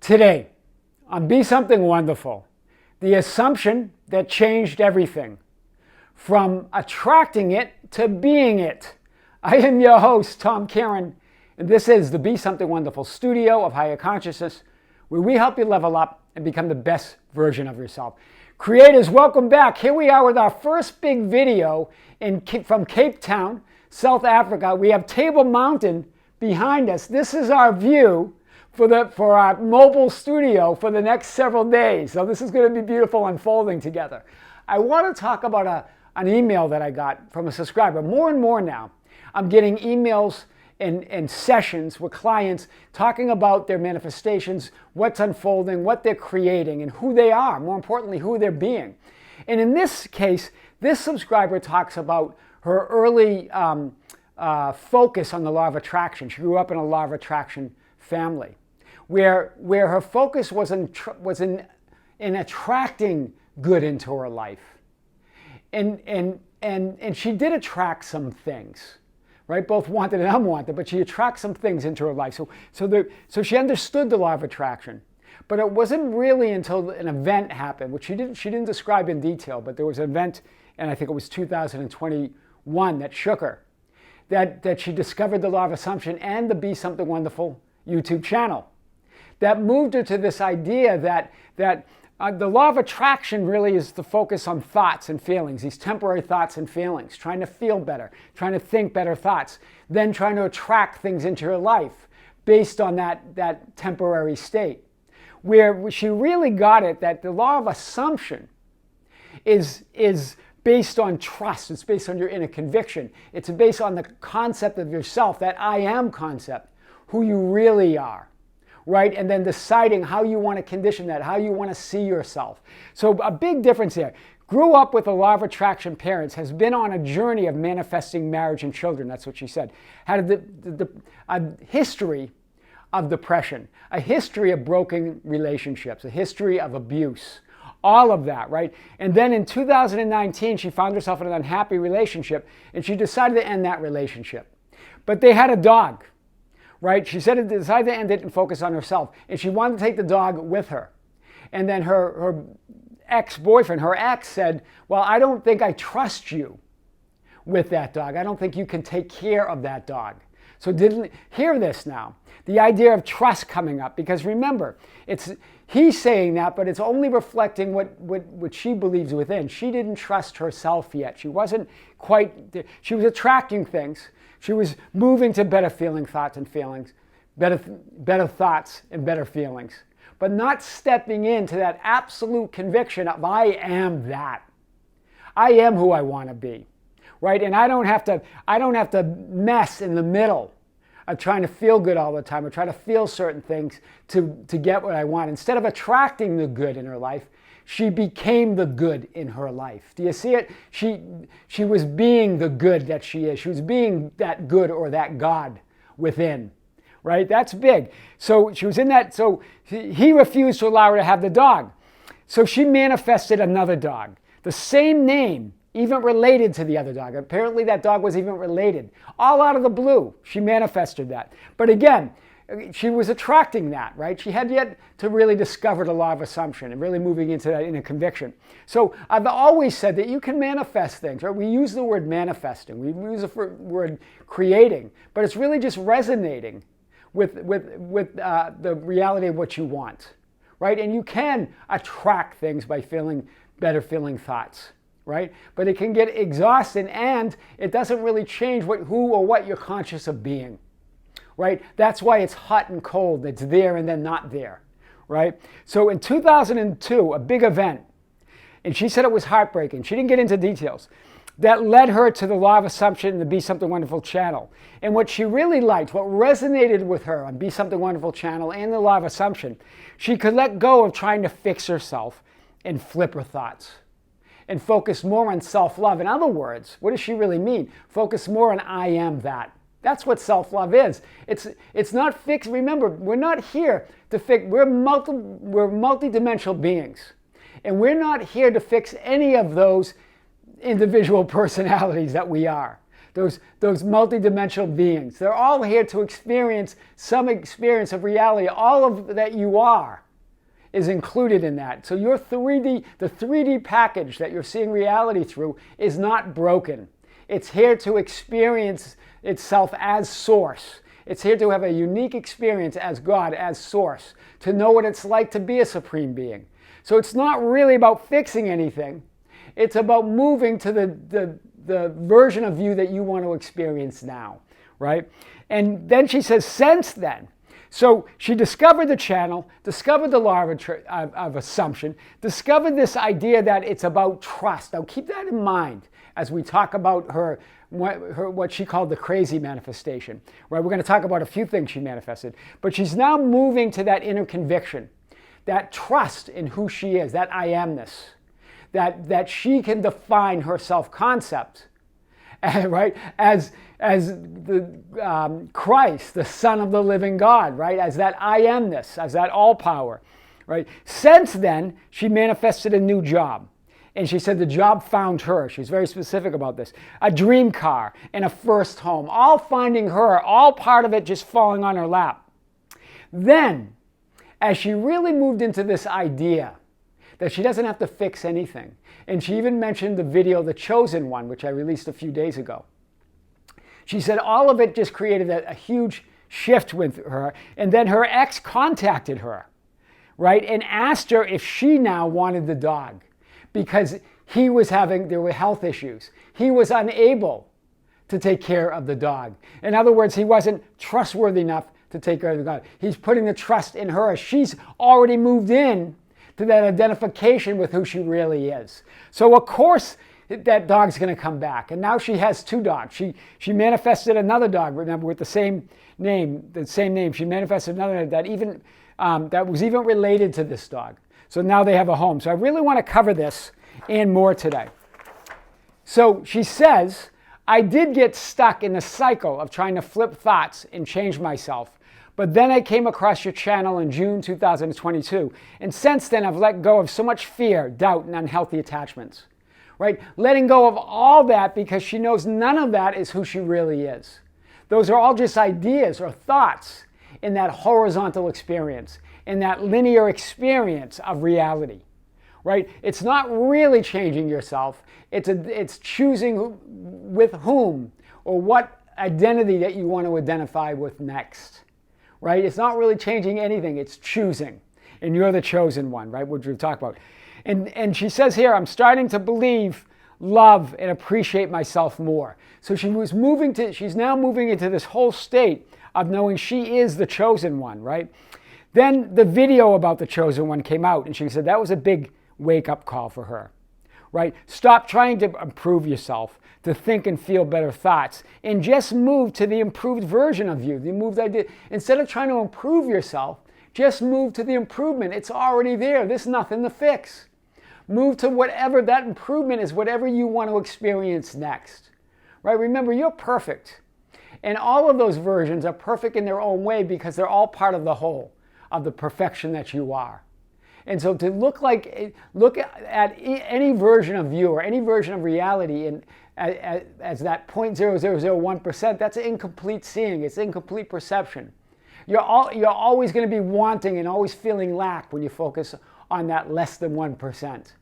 Today, on Be Something Wonderful, the assumption that changed everything, from attracting it to being it. I am your host, Tom Kearin, and this is the Be Something Wonderful studio of higher consciousness, where we help you level up and become the best version of yourself. Creators, welcome back. Here we are with our first big video from Cape Town, South Africa. We have Table Mountain behind us. This is our view for our mobile studio for the next several days. So this is going to be beautiful unfolding together. I want to talk about an email that I got from a subscriber. More and more now, I'm getting emails and sessions with clients talking about their manifestations, what's unfolding, what they're creating, and who they are, more importantly, who they're being. And in this case, this subscriber talks about her early focus on the law of attraction. She grew up in a law of attraction family, where her focus was in attracting good into her life. And she did attract some things, right? Both wanted and unwanted, but she attracts some things into her life. So she understood the law of attraction. But it wasn't really until an event happened, which she didn't describe in detail, but there was an event, and I think it was 2021, that shook her, that she discovered the law of assumption and the Be Something Wonderful YouTube channel. That moved her to this idea that the law of attraction really is the focus on thoughts and feelings, these temporary thoughts and feelings, trying to feel better, trying to think better thoughts, then trying to attract things into your life based on that temporary state. Where she really got it that the law of assumption is based on trust. It's based on your inner conviction. It's based on the concept of yourself, that I am concept, who you really are. Right? And then deciding how you want to condition that, how you want to see yourself. So a big difference here. Grew up with a law of attraction parents, has been on a journey of manifesting marriage and children. That's what she said. Had a history of depression, a history of broken relationships, a history of abuse, all of that, right? And then in 2019, she found herself in an unhappy relationship, and she decided to end that relationship. But they had a dog. Right? She said it decided to end it and focus on herself. And she wanted to take the dog with her. And then her ex-boyfriend, her ex, said, well, I don't think I trust you with that dog. I don't think you can take care of that dog. So hear this now. The idea of trust coming up. Because remember, he's saying that, but it's only reflecting what she believes within. She didn't trust herself yet. She wasn't she was attracting things. She was moving to better feeling thoughts and feelings, better thoughts and better feelings, but not stepping into that absolute conviction of I am that. I am who I want to be, right? And I don't have to mess in the middle of trying to feel good all the time or try to feel certain things to get what I want. Instead of attracting the good in her life, she became the good in her life. Do you see it? She was being the good that she is. She was being that good or that God within, right? That's big. So she was in that. So he refused to allow her to have the dog. So she manifested another dog. The same name, even related to the other dog. Apparently that dog was even related. All out of the blue, she manifested that. But again, she was attracting that, right? She had yet to really discover the law of assumption and really moving into that inner conviction. So I've always said that you can manifest things, right? We use the word manifesting. We use the word creating, but it's really just resonating with the reality of what you want, right? And you can attract things by better feeling thoughts, right? But it can get exhausting and it doesn't really change who or what you're conscious of being. Right? That's why it's hot and cold. It's there and then not there, right? So in 2002, a big event, and she said it was heartbreaking. She didn't get into details. That led her to the law of assumption and the Be Something Wonderful channel. And what she really liked, what resonated with her on Be Something Wonderful channel and the law of assumption, she could let go of trying to fix herself and flip her thoughts and focus more on self-love. In other words, what does she really mean? Focus more on I am that. That's what self-love is. It's not fixed. Remember, we're not here to fix. We're multidimensional beings. And we're not here to fix any of those individual personalities that we are. those multidimensional beings. They're all here to experience some experience of reality. All of that you are is included in that. So your 3D, the 3D package that you're seeing reality through is not broken. It's here to experience itself as source. It's here to have a unique experience as God, as source, to know what it's like to be a supreme being. So it's not really about fixing anything. It's about moving to the version of you that you want to experience now, right? And then she says, since then. So she discovered the channel, discovered the law of assumption, discovered this idea that it's about trust. Now keep that in mind as we talk about her what she called the crazy manifestation. Right? We're going to talk about a few things she manifested. But she's now moving to that inner conviction, that trust in who she is, that I amness, that she can define her self-concept, right? As the Christ, the Son of the living God, right? As that I amness, as that all power, right? Since then, she manifested a new job. And she said the job found her. She's very specific about this. A dream car and a first home, all finding her, all part of it just falling on her lap. Then, as she really moved into this idea that she doesn't have to fix anything, and she even mentioned the video, The Chosen One, which I released a few days ago. She said all of it just created a huge shift with her, and then her ex contacted her, right, and asked her if she now wanted the dog, because there were health issues. He was unable to take care of the dog. In other words, he wasn't trustworthy enough to take care of the dog. He's putting the trust in her. She's already moved in to that identification with who she really is. So of course that dog's going to come back. And now she has two dogs. She manifested another dog, remember, with the same name. She manifested another that was even related to this dog. So now they have a home. So I really want to cover this and more today. So she says, I did get stuck in the cycle of trying to flip thoughts and change myself. But then I came across your channel in June 2022. And since then, I've let go of so much fear, doubt, and unhealthy attachments. Right? Letting go of all that because she knows none of that is who she really is. Those are all just ideas or thoughts in that horizontal experience, in that linear experience of reality. Right? It's not really changing yourself. It's choosing with whom or what identity that you want to identify with next. Right? It's not really changing anything. It's choosing. And you're the chosen one, right? Which we've talked about. And she says here, I'm starting to believe, love, and appreciate myself more. So she's now moving into this whole state of knowing she is the chosen one, right? Then the video about the chosen one came out, and she said that was a big wake-up call for her, right? Stop trying to improve yourself, to think and feel better thoughts, and just move to the improved version of you, the improved idea. Instead of trying to improve yourself, just move to the improvement. It's already there. There's nothing to fix. Move to whatever that improvement is, whatever you want to experience next, right? Remember, you're perfect. And all of those versions are perfect in their own way because they're all part of the whole, of the perfection that you are. And so to look at any version of you or any version of reality as that 0.0001%, that's an incomplete seeing. It's incomplete perception. You're always going to be wanting and always feeling lack when you focus on that less than 1%.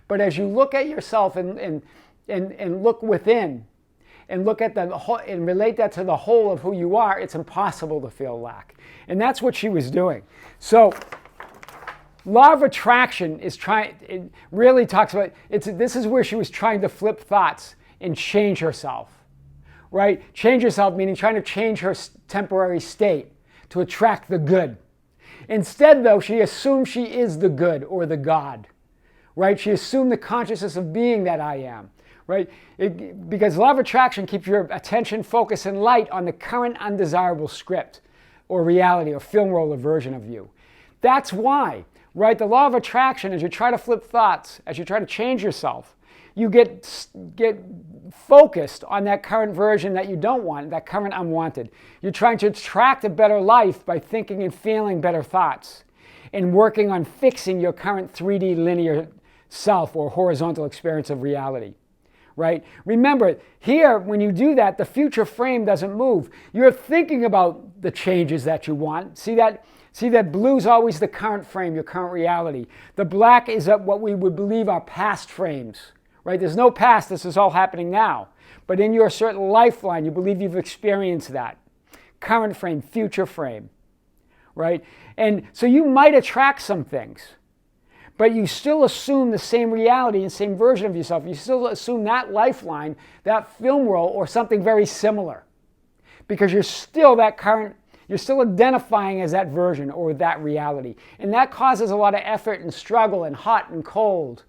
But as you look at yourself and look within and look at the whole and relate that to the whole of who you are, it's impossible to feel lack. And that's what she was doing. So law of attraction it really talks about, this is where she was trying to flip thoughts and change herself, right? Change herself meaning trying to change her temporary state to attract the good. Instead, though, she assumed she is the good or the God, right? She assumed the consciousness of being that I am, right? Because law of attraction keeps your attention, focus, and light on the current undesirable script or reality or film roller version of you. That's why, right? The law of attraction, as you try to flip thoughts, as you try to change yourself, you get focused on that current version that you don't want, that current unwanted. You're trying to attract a better life by thinking and feeling better thoughts and working on fixing your current 3D linear self or horizontal experience of reality, right? Remember, here, when you do that, the future frame doesn't move. You're thinking about the changes that you want. See that? See that blue's always the current frame, your current reality. The black is what we would believe are past frames, right? There's no past, this is all happening now. But in your certain lifeline, you believe you've experienced that. Current frame, future frame, right? And so you might attract some things, but you still assume the same reality and same version of yourself. You still assume that lifeline, that film role, or something very similar. Because you're still that current, you're still identifying as that version or that reality. And that causes a lot of effort and struggle and hot and cold,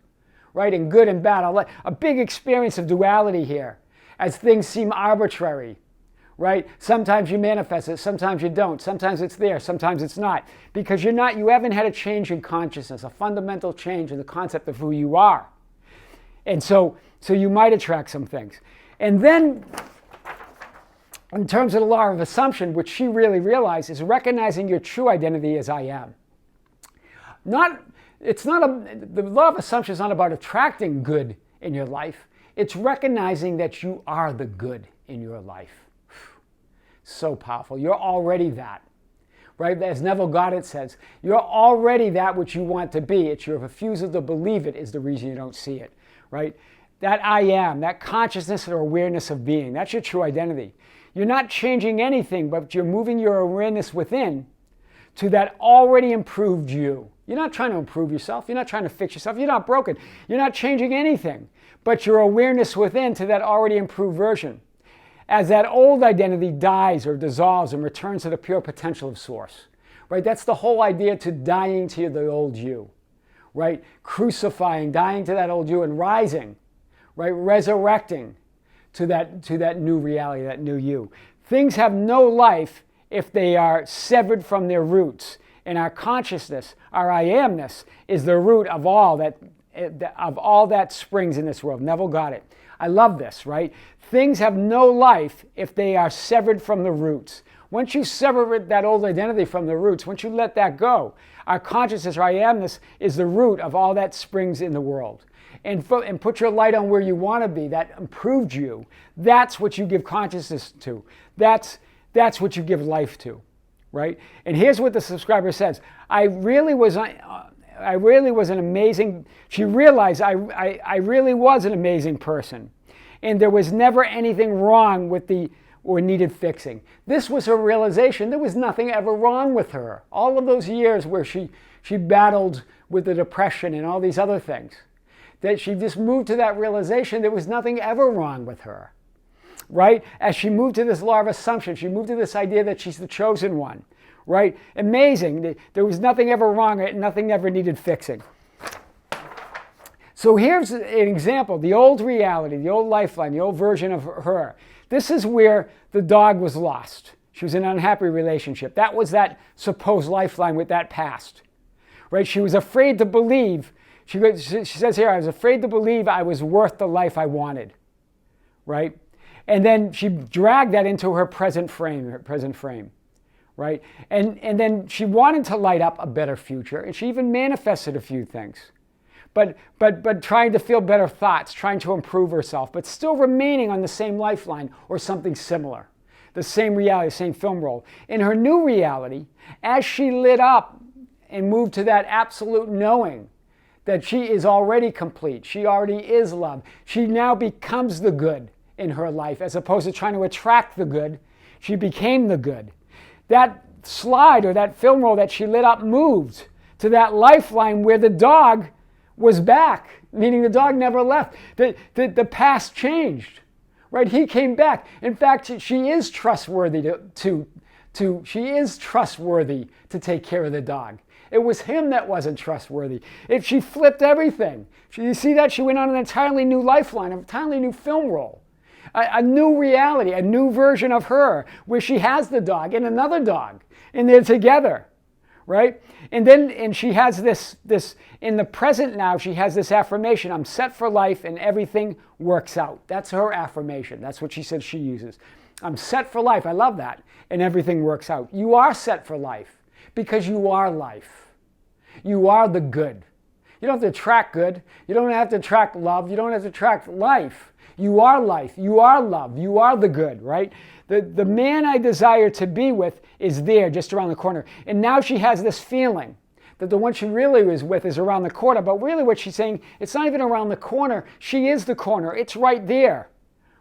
right? And good and bad. A big experience of duality here as things seem arbitrary, right? Sometimes you manifest it, sometimes you don't. Sometimes it's there, sometimes it's not. Because you haven't had a change in consciousness, a fundamental change in the concept of who you are. And so you might attract some things. And then, in terms of the law of assumption, which she really realized, is recognizing your true identity as I am. The law of assumption is not about attracting good in your life. It's recognizing that you are the good in your life. So powerful. You're already that, right? As Neville Goddard says, you're already that which you want to be. It's your refusal to believe it is the reason you don't see it, right? That I am, that consciousness or awareness of being, that's your true identity. You're not changing anything, but you're moving your awareness within to that already improved you. You're not trying to improve yourself. You're not trying to fix yourself. You're not broken. You're not changing anything, but your awareness within to that already improved version. As that old identity dies or dissolves and returns to the pure potential of Source, right? That's the whole idea, to dying to the old you, right? Crucifying, dying to that old you and rising, right? Resurrecting to that new reality, that new you. Things have no life if they are severed from their roots. And our consciousness, our I amness, is the root of all that springs in this world. Neville Goddard. I love this, right? Things have no life if they are severed from the roots. Once you sever that old identity from the roots, once you let that go, our consciousness, our I amness, is the root of all that springs in the world. And put your light on where you want to be, that improved you. That's what you give consciousness to. That's what you give life to, right? And here's what the subscriber says. I really was an amazing, she realized I really was an amazing person. And there was never anything wrong with or needed fixing. This was her realization. There was nothing ever wrong with her. All of those years where she battled with the depression and all these other things, that she just moved to that realization there was nothing ever wrong with her, right? As she moved to this law of assumption, she moved to this idea that she's the chosen one, right? Amazing. There was nothing ever wrong, nothing ever needed fixing. So here's an example, the old reality, the old lifeline, the old version of her. This is where the dog was lost. She was in an unhappy relationship. That was that supposed lifeline with that past, right? She was afraid to believe. She says here, I was afraid to believe I was worth the life I wanted, right? And then she dragged that into her present frame, right? And then she wanted to light up a better future, and she even manifested a few things. But trying to feel better thoughts, trying to improve herself, but still remaining on the same lifeline or something similar. The same reality, same film role. In her new reality, as she lit up and moved to that absolute knowing that she is already complete, she already is love, she now becomes the good in her life as opposed to trying to attract the good. She became the good. That slide or that film roll that she lit up moved to that lifeline where the dog was back, meaning the dog never left. The past changed, right? He came back. In fact, she is trustworthy she is trustworthy to take care of the dog. It was him that wasn't trustworthy. She flipped everything. You see that? She went on an entirely new lifeline, an entirely new film role, a new reality, a new version of her where she has the dog and another dog, and they're together. Right? And she has this, in the present now, she has this affirmation, I'm set for life and everything works out. That's her affirmation. That's what she says she uses. I'm set for life. I love that. And everything works out. You are set for life because you are life. You are the good. You don't have to attract good. You don't have to attract love. You don't have to attract life. You are life. You are love. You are the good, right? The man I desire to be with is there, just around the corner. And now she has this feeling that the one she really was with is around the corner. But really what she's saying, it's not even around the corner. She is the corner. It's right there,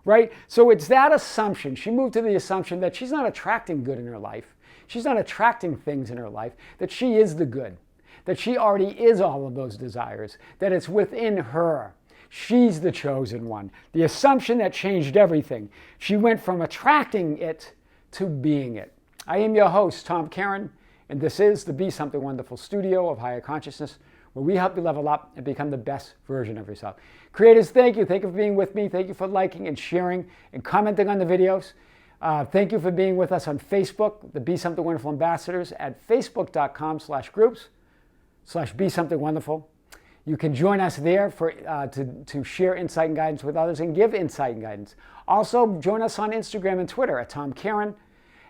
right? So it's that assumption. She moved to the assumption that she's not attracting good in her life. She's not attracting things in her life, that she is the good, that she already is all of those desires, that it's within her. She's the chosen one. The assumption that changed everything. She went from attracting it to being it. I am your host, Tom Kearin, and this is the Be Something Wonderful studio of higher consciousness, where we help you level up and become the best version of yourself. Creators, thank you. Thank you for being with me. Thank you for liking and sharing and commenting on the videos. Thank you for being with us on Facebook, the Be Something Wonderful Ambassadors at facebook.com/groups/Be Something Wonderful. You can join us there to share insight and guidance with others and give insight and guidance. Also, join us on Instagram and Twitter at Tom Kearin,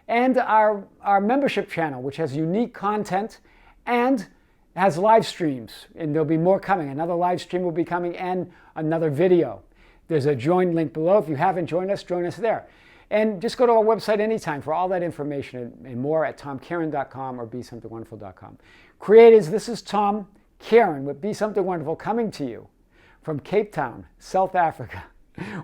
and our membership channel, which has unique content and has live streams. And there'll be more coming. Another live stream will be coming and another video. There's a join link below. If you haven't joined us, join us there. And just go to our website anytime for all that information and more at tomkearin.com or besomethingwonderful.com. Creators, this is Tom Kearin with Be Something Wonderful coming to you from Cape Town, South Africa,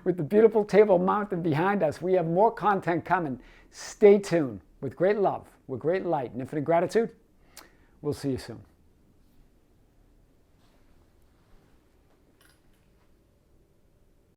with the beautiful Table Mountain behind us. We have more content coming. Stay tuned. With great love, with great light and infinite gratitude, we'll see you soon.